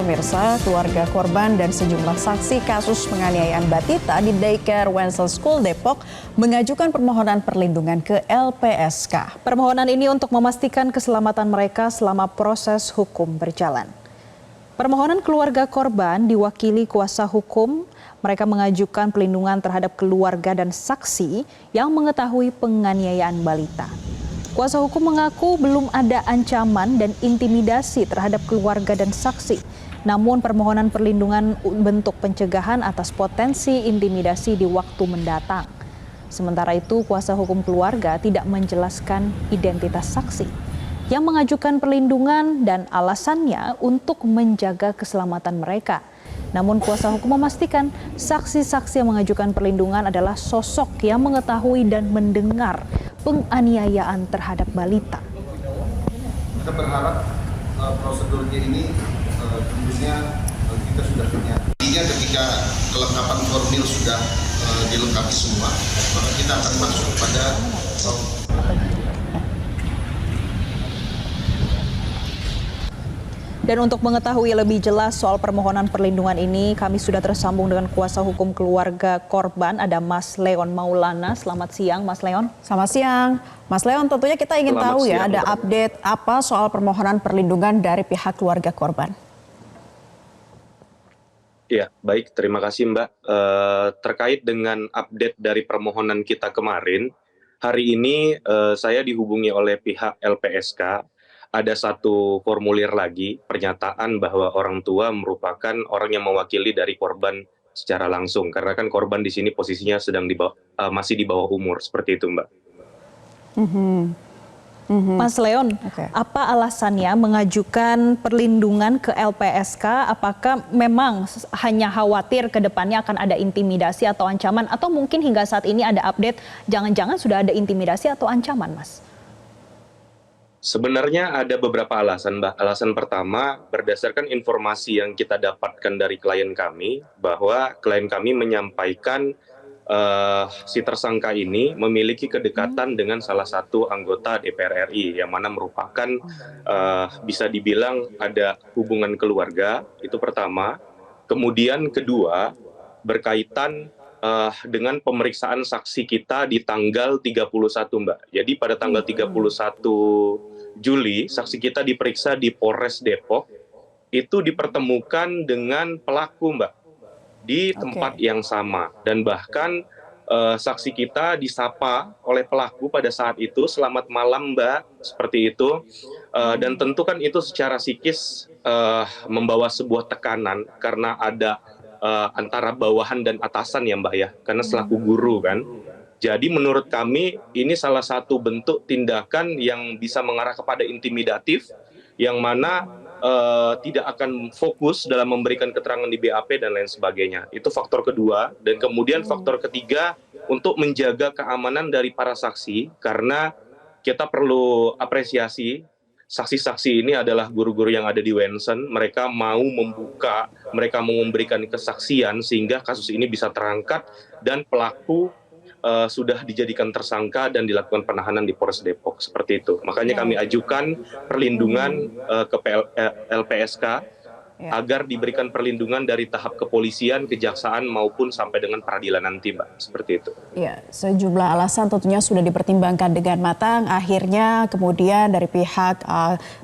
pemirsa, keluarga korban dan sejumlah saksi kasus penganiayaan Batita di Daycare Wenzel School Depok mengajukan permohonan perlindungan ke LPSK. Permohonan ini untuk memastikan keselamatan mereka selama proses hukum berjalan. Permohonan keluarga korban diwakili kuasa hukum. Mereka mengajukan perlindungan terhadap keluarga dan saksi yang mengetahui penganiayaan balita. Kuasa hukum mengaku belum ada ancaman dan intimidasi terhadap keluarga dan saksi. Namun permohonan perlindungan bentuk pencegahan atas potensi intimidasi di waktu mendatang. Sementara itu kuasa hukum keluarga tidak menjelaskan identitas saksi yang mengajukan perlindungan dan alasannya untuk menjaga keselamatan mereka. Namun kuasa hukum memastikan saksi-saksi yang mengajukan perlindungan adalah sosok yang mengetahui dan mendengar penganiayaan terhadap balita. Kita berharap prosedurnya ini tentunya kita sudah punya. Intinya ketika kelengkapan formil sudah dilengkapi semua, maka kita akan masuk pada Dan untuk mengetahui lebih jelas soal permohonan perlindungan ini, kami sudah tersambung dengan kuasa hukum keluarga korban, ada Mas Leon Maulana. Selamat siang, Mas Leon. Selamat siang. Mas Leon, tentunya kita ingin tahu ya, ada update apa soal permohonan perlindungan dari pihak keluarga korban? Ya, baik. Terima kasih, Mbak. Terkait dengan update dari permohonan kita kemarin, hari ini saya dihubungi oleh pihak LPSK. Ada satu formulir lagi, pernyataan bahwa orang tua merupakan orang yang mewakili dari korban secara langsung. Karena kan korban di sini posisinya masih di bawah umur, seperti itu, Mbak. Mas Leon, apa alasannya mengajukan perlindungan ke LPSK? Apakah memang hanya khawatir ke depannya akan ada intimidasi atau ancaman? Atau mungkin hingga saat ini ada update, jangan-jangan sudah ada intimidasi atau ancaman, Mas? Sebenarnya ada beberapa alasan, Mbak. Alasan pertama, berdasarkan informasi yang kita dapatkan dari klien kami, bahwa klien kami menyampaikan si tersangka ini memiliki kedekatan dengan salah satu anggota DPR RI, yang mana merupakan bisa dibilang ada hubungan keluarga, itu pertama. Kemudian kedua, berkaitan dengan pemeriksaan saksi kita di tanggal 31, Mbak. Jadi pada tanggal 31 Juli, saksi kita diperiksa di Polres Depok, itu dipertemukan dengan pelaku, Mbak, di tempat yang sama. Dan bahkan saksi kita disapa oleh pelaku pada saat itu, "Selamat malam, Mbak," seperti itu. Dan tentu kan itu secara psikis membawa sebuah tekanan, karena ada antara bawahan dan atasan ya, Mbak ya, karena selaku guru kan. Jadi menurut kami ini salah satu bentuk tindakan yang bisa mengarah kepada intimidatif, yang mana tidak akan fokus dalam memberikan keterangan di BAP dan lain sebagainya. Itu faktor kedua. Dan kemudian faktor ketiga, untuk menjaga keamanan dari para saksi, karena kita perlu apresiasi, saksi-saksi ini adalah guru-guru yang ada di Wensen. Mereka mau membuka, mereka mau memberikan kesaksian sehingga kasus ini bisa terangkat dan pelaku sudah dijadikan tersangka dan dilakukan penahanan di Polres Depok, seperti itu. Makanya kami ajukan perlindungan ke LPSK agar diberikan perlindungan dari tahap kepolisian, kejaksaan maupun sampai dengan peradilan nanti, Mbak. Seperti itu. Ya, sejumlah alasan tentunya sudah dipertimbangkan dengan matang. Akhirnya kemudian dari pihak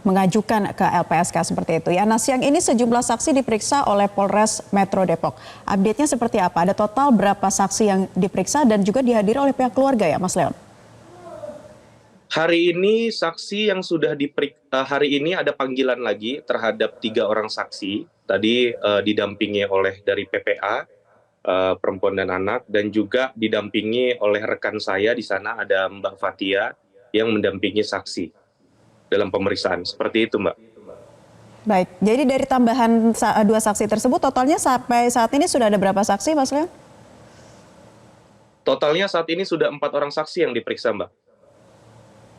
mengajukan ke LPSK seperti itu. Ya, nah siang ini sejumlah saksi diperiksa oleh Polres Metro Depok. Update-nya seperti apa? Ada total berapa saksi yang diperiksa dan juga dihadiri oleh pihak keluarga ya, Mas Leon? Hari ini saksi yang sudah hari ini ada panggilan lagi terhadap 3 orang saksi. Tadi didampingi oleh dari PPA, perempuan dan anak, dan juga didampingi oleh rekan saya di sana, ada Mbak Fatia yang mendampingi saksi dalam pemeriksaan. Seperti itu, Mbak. Baik, jadi dari tambahan 2 saksi tersebut totalnya sampai saat ini sudah ada berapa saksi, Mas Leon? Totalnya saat ini sudah 4 orang saksi yang diperiksa, Mbak.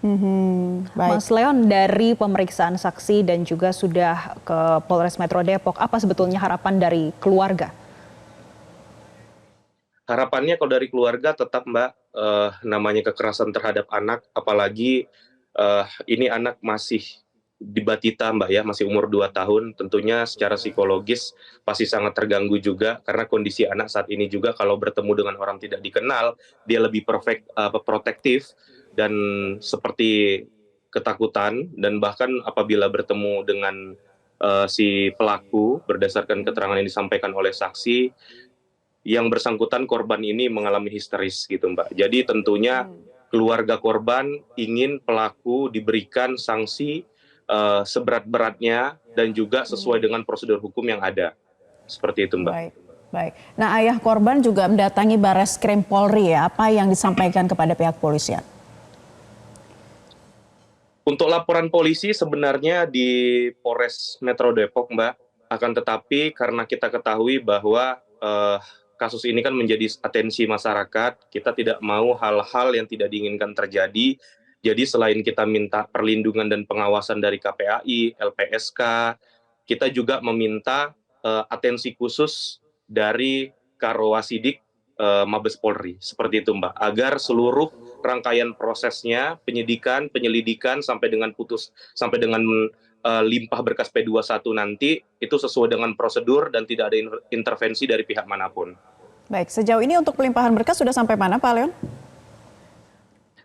Baik. Mas Leon, dari pemeriksaan saksi dan juga sudah ke Polres Metro Depok, apa sebetulnya harapan dari keluarga? Harapannya kalau dari keluarga tetap, Mbak, namanya kekerasan terhadap anak, apalagi ini anak masih di Batita Mbak ya, masih umur 2 tahun, tentunya secara psikologis pasti sangat terganggu juga karena kondisi anak saat ini juga kalau bertemu dengan orang tidak dikenal, dia lebih protektif dan seperti ketakutan, dan bahkan apabila bertemu dengan si pelaku berdasarkan keterangan yang disampaikan oleh saksi, yang bersangkutan korban ini mengalami histeris gitu Mbak. Jadi tentunya keluarga korban ingin pelaku diberikan sanksi seberat-beratnya dan juga sesuai dengan prosedur hukum yang ada. Seperti itu Mbak. Baik, baik. Nah, ayah korban juga mendatangi Barreskrim Polri ya. Apa yang disampaikan kepada pihak polisian? Untuk laporan polisi sebenarnya di Polres Metro Depok Mbak, akan tetapi karena kita ketahui bahwa kasus ini kan menjadi atensi masyarakat, kita tidak mau hal-hal yang tidak diinginkan terjadi. Jadi selain kita minta perlindungan dan pengawasan dari KPAI, LPSK, kita juga meminta atensi khusus dari Karowasidik Mabes Polri, seperti itu Mbak, agar seluruh rangkaian prosesnya, penyidikan, penyelidikan sampai dengan limpah berkas P21 nanti itu sesuai dengan prosedur dan tidak ada intervensi dari pihak manapun. Baik, sejauh ini untuk pelimpahan berkas sudah sampai mana Pak Leon?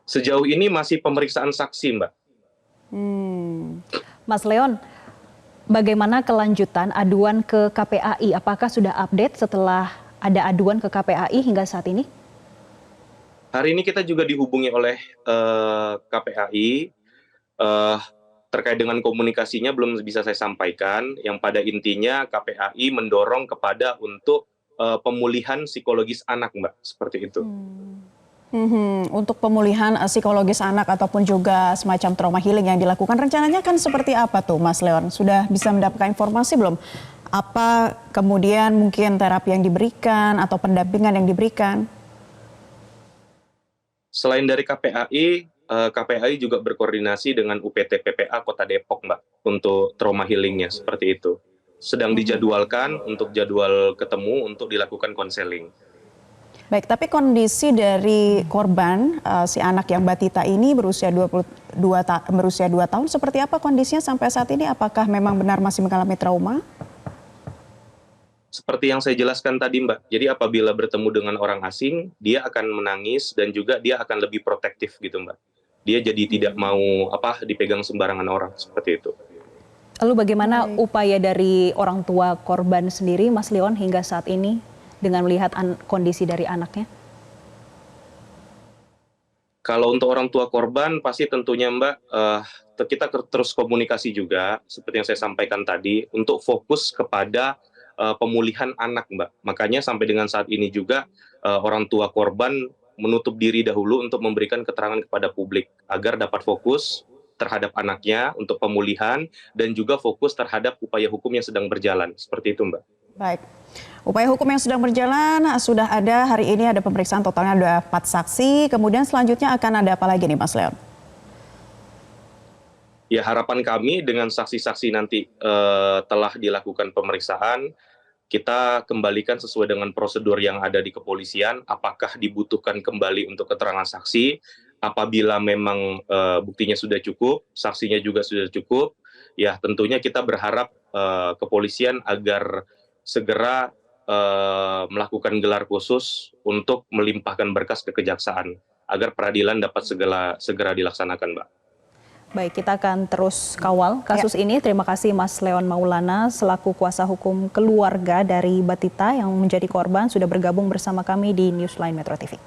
Sejauh ini masih pemeriksaan saksi Mbak. Mas Leon, bagaimana kelanjutan aduan ke KPAI? Apakah sudah update setelah ada aduan ke KPAI hingga saat ini? Hari ini kita juga dihubungi oleh KPAI. Terkait dengan komunikasinya belum bisa saya sampaikan, yang pada intinya KPAI mendorong kepada untuk pemulihan psikologis anak Mbak, seperti itu. Untuk pemulihan psikologis anak ataupun juga semacam trauma healing yang dilakukan, rencananya kan seperti apa tuh Mas Leon? Sudah bisa mendapatkan informasi belum? Apa kemudian mungkin terapi yang diberikan atau pendampingan yang diberikan? Selain dari KPAI, KPAI juga berkoordinasi dengan UPT PPA Kota Depok Mbak, untuk trauma healingnya, seperti itu. Sedang dijadwalkan untuk jadwal ketemu untuk dilakukan konseling. Baik, tapi kondisi dari korban, si anak yang Batita ini berusia 2 tahun, seperti apa kondisinya sampai saat ini? Apakah memang benar masih mengalami trauma? Seperti yang saya jelaskan tadi Mbak, jadi apabila bertemu dengan orang asing, dia akan menangis dan juga dia akan lebih protektif gitu Mbak. Dia jadi tidak mau dipegang sembarangan orang, seperti itu. Lalu bagaimana upaya dari orang tua korban sendiri, Mas Leon, hingga saat ini dengan melihat kondisi dari anaknya? Kalau untuk orang tua korban, pasti tentunya Mbak, kita terus komunikasi juga, seperti yang saya sampaikan tadi, untuk fokus kepada pemulihan anak Mbak. Makanya sampai dengan saat ini juga orang tua korban menutup diri dahulu untuk memberikan keterangan kepada publik agar dapat fokus terhadap anaknya untuk pemulihan dan juga fokus terhadap upaya hukum yang sedang berjalan. Seperti itu Mbak. Baik, upaya hukum yang sedang berjalan sudah ada, hari ini ada pemeriksaan totalnya ada 4 saksi, kemudian selanjutnya akan ada apa lagi nih Mas Leon? Ya, harapan kami dengan saksi-saksi nanti telah dilakukan pemeriksaan, kita kembalikan sesuai dengan prosedur yang ada di kepolisian, apakah dibutuhkan kembali untuk keterangan saksi, apabila memang buktinya sudah cukup, saksinya juga sudah cukup, ya tentunya kita berharap kepolisian agar segera melakukan gelar khusus untuk melimpahkan berkas ke kejaksaan, agar peradilan dapat segera dilaksanakan Mbak. Baik, kita akan terus kawal kasus ini. Terima kasih Mas Leon Maulana selaku kuasa hukum keluarga dari Batita yang menjadi korban sudah bergabung bersama kami di Newsline Metro TV.